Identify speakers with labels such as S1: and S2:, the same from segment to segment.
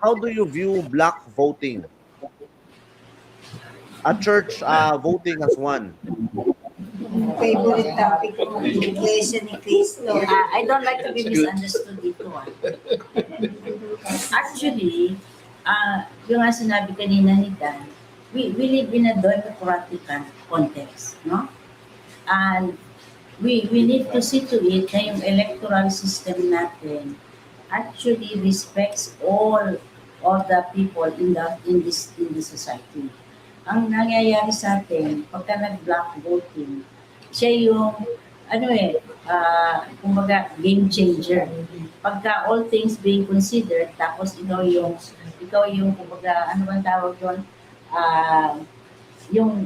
S1: how do you view block voting? A church voting as one.
S2: Favorite topic ko, Iglesia ni Cristo.
S3: I don't like to be misunderstood dito. Actually, yung nga sinabi kanina ni Dan, we live in a democratic context, no? And we need to see to it na yung electoral system natin actually respects all the people in this society. Ang nangyayari sa atin, pagka nag-block voting, siya yung kumbaga game changer. Pagka all things being considered, tapos ikaw yung kumbaga ano bang tawag doon?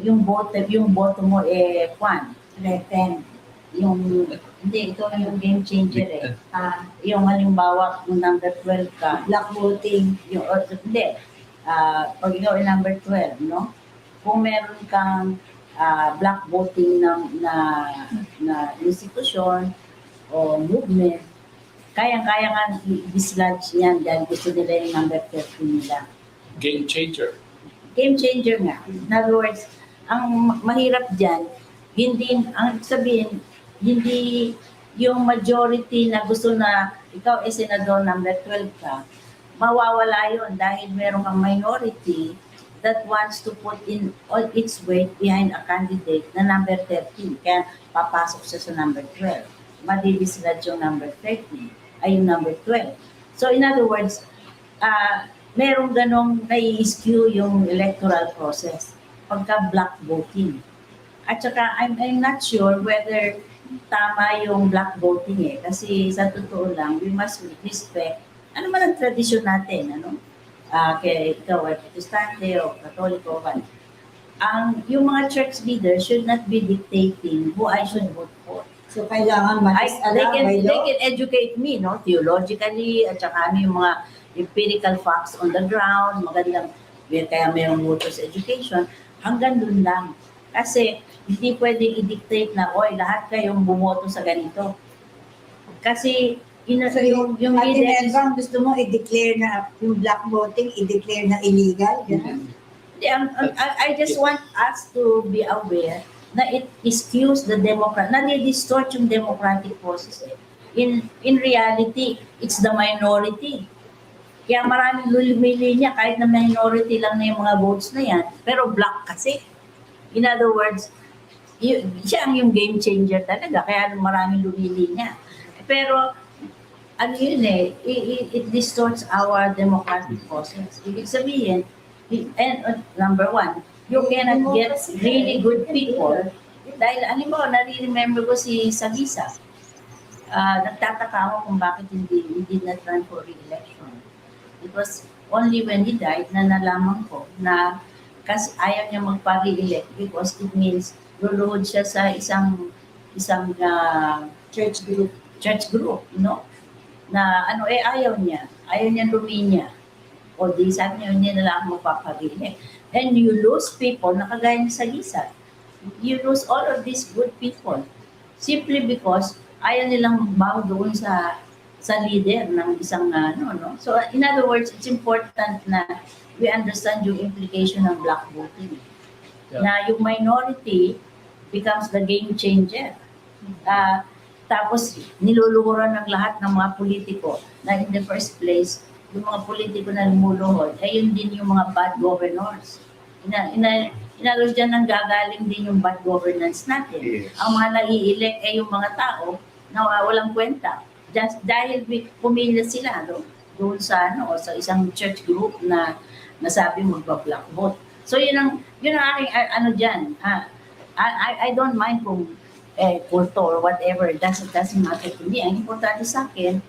S3: Yung boto mo threaten. Hindi, ito yung game changer eh. Yung halimbawa, yung number 12 ka,
S2: Black voting.
S3: Pag ikaw ay number 12, no? Kung meron kang black voting na institusyon o movement, kayang-kaya nga dislodge yan dahil gusto nila yung number 13 nila.
S4: Game changer.
S3: Game changer nga. In other words, ang mahirap dyan, hindi yung majority na gusto na ikaw ay senador number 12 ka, mawawala yun dahil meron kang minority that wants to put in all its weight behind a candidate na number 13. Kaya papasok siya sa number 12. Madidislodge yung number 13, ay yung number 12. So in other words, merong ganong nai-skew yung electoral process pagka block voting. At saka I'm not sure whether tama yung block voting eh. Kasi sa totoo lang, we must respect ano man ang tradisyon natin, ano? Kaya ikaw ay Protestante o Katoliko, yung mga church leaders should not be dictating who I should vote for.
S2: So, kailangan
S3: they can educate me, no? Theologically, at saka yung mga empirical facts on the ground, magandang, kaya mayroong voters education, hanggang dun lang. Kasi, hindi pwedeng i-dictate na, oy, lahat kayong bumoto sa ganito. Kasi, yung
S2: leader, gusto mo i-declare na yung black voting, i-declare na illegal?
S3: I just want us to be aware na it skews the na-distort yung democratic process. In reality, it's the minority. Kaya maraming lumili niya kahit na minority lang na yung mga votes na yan, pero black kasi. In other words, siya ang yung game changer talaga, kaya maraming lumili niya. Pero, ano yun eh, it distorts our democratic process. Ibig sabihin, number one, you cannot get really good people. Dahil, nare-remember ko si Sagisa. Nagtataka ako kung bakit he did not run for re-election. It was only when he died na nalaman ko na kasi ayaw niya magpa-re-elect because it means luluhod siya sa isang church group, you know? Na ayaw niya luminya. O di sabi niya, hindi na lang magpaparelect. And you lose people na kagaya ni Sagisa. You lose all of these good people simply because ayaw nilang magbago doon sa leader ng isang no. So in other words, it's important na we understand yung implication ng black voting. Yeah. Na yung minority becomes the game changer. Tapos niluluhuran ng lahat ng mga politiko na in the first place, yung mga politiko na lumuluhod, ay yun din yung mga bad governors. Inalos dyan nang gagaling din yung bad governance natin. Yes. Ang mga nai-elect ay yung mga tao na walang kwenta. Just dahil pumila sila doon sa sa isang church group na nasabi magba-black vote. So yun ang aking dyan. I don't mind kung kulto or whatever, it doesn't matter to me. Ang importante sa akin,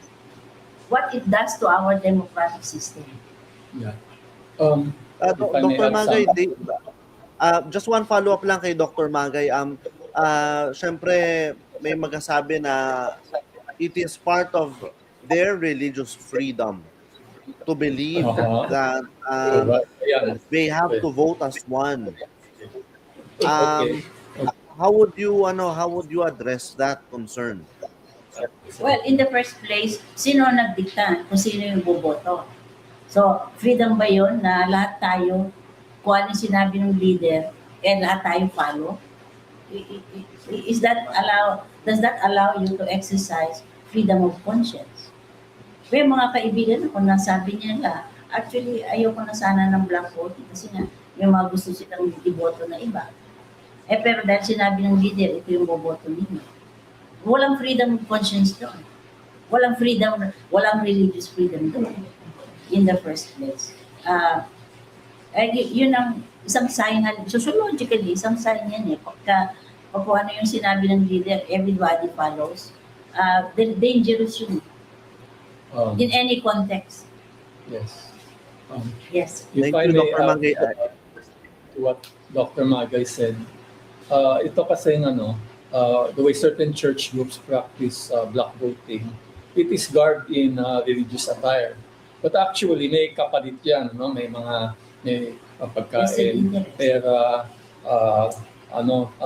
S3: what it does to our democratic system.
S4: Yeah.
S1: Dr. Magay, just one follow-up lang kay Dr. Magay. Syempre, may magsasabi na it is part of their religious freedom to believe that they have to vote as one. How would you address that concern?
S3: Well, in the first place, sino nagdikta kung sino yung boboto? So, freedom ba yun na lahat tayo, kung ano yung sinabi ng leader, lahat tayo follow? Does that allow you to exercise freedom of conscience? May mga kaibigan ako na sabi niya actually, ayoko na sana ng black voting kasi nga, may mga gusto silang iboto na iba. Pero dahil sinabi ng leader, ito yung boboto ninyo. Walang freedom of conscience doon. Walang religious freedom doon in the first place. Yun ang isang sign, sociologically, isang sign yan Pagka kung ano yung sinabi ng leader, everybody follows. Dangerous yun. In any context.
S4: Yes.
S3: Yes.
S4: If
S1: Thank
S4: I
S1: you,
S4: may
S1: Dr. Magay.
S4: to what Dr. Magay said, ito kasi the way certain church groups practice black voting, it is garbed in religious attire. But actually, may kapalit yan, may pagkain, pera,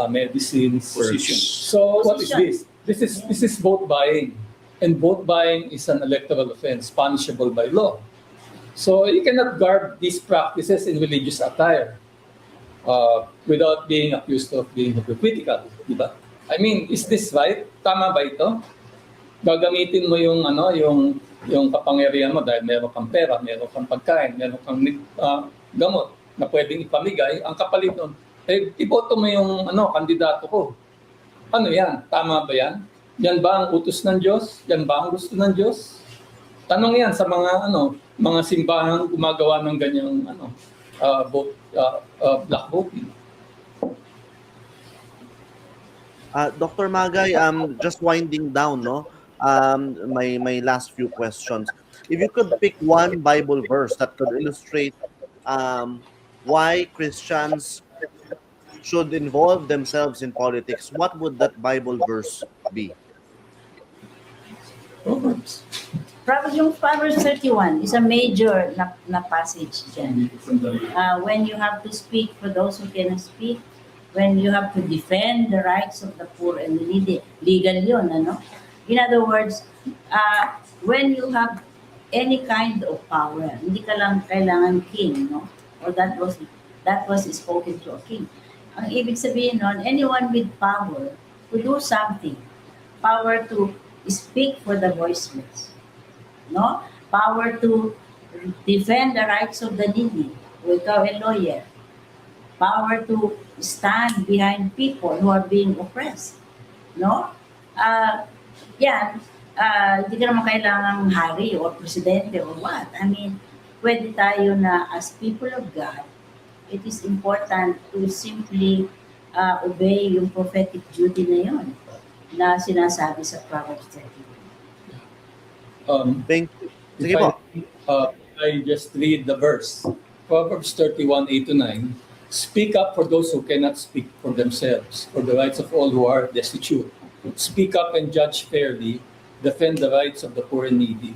S4: medicines.
S5: Position.
S4: So what is this? This is vote buying. And vote buying is an electoral offense, punishable by law. So you cannot garb these practices in religious attire without being accused of being hypocritical, di ba? I mean, is this right? Tama ba ito? Gagamitin mo yung kapangyarihan mo dahil meron kang pera, meron kang pagkain, meron kang gamot na pwedeng ipamigay. Ang kapalit nun, iboto mo yung kandidato ko. Ano yan? Tama ba yan? Yan ba ang utos ng Diyos? Yan ba ang gusto ng Diyos? Tanong yan sa mga simbahan gumagawa ng ganyang black voting.
S1: Dr. Magay, just winding down, no? My last few questions. If you could pick one Bible verse that could illustrate why Christians should involve themselves in politics, what would that Bible verse be?
S4: Proverbs.
S3: Yung Proverbs 31 is a major na passage dyan. When you have to speak for those who cannot speak, when you have to defend the rights of the poor and the needy, legal yun, In other words, when you have any kind of power, hindi ka lang kailangan king, or that was spoken to a king. Ang ibig sabihin nun, anyone with power to do something, power to speak for the voiceless, power to defend the rights of the needy, kung ikaw a lawyer, power to stand behind people who are being oppressed, hindi ka naman kailangang hari or presidente or what. I mean, pwede tayo na as people of God, it is important to simply obey yung prophetic duty na yun na sinasabi sa Proverbs 31.
S1: Thank you. Sige po.
S4: I just read the verse. Proverbs 31, 8-9. Speak up for those who cannot speak for themselves, for the rights of all who are destitute. Speak up and judge fairly. Defend the rights of the poor and needy.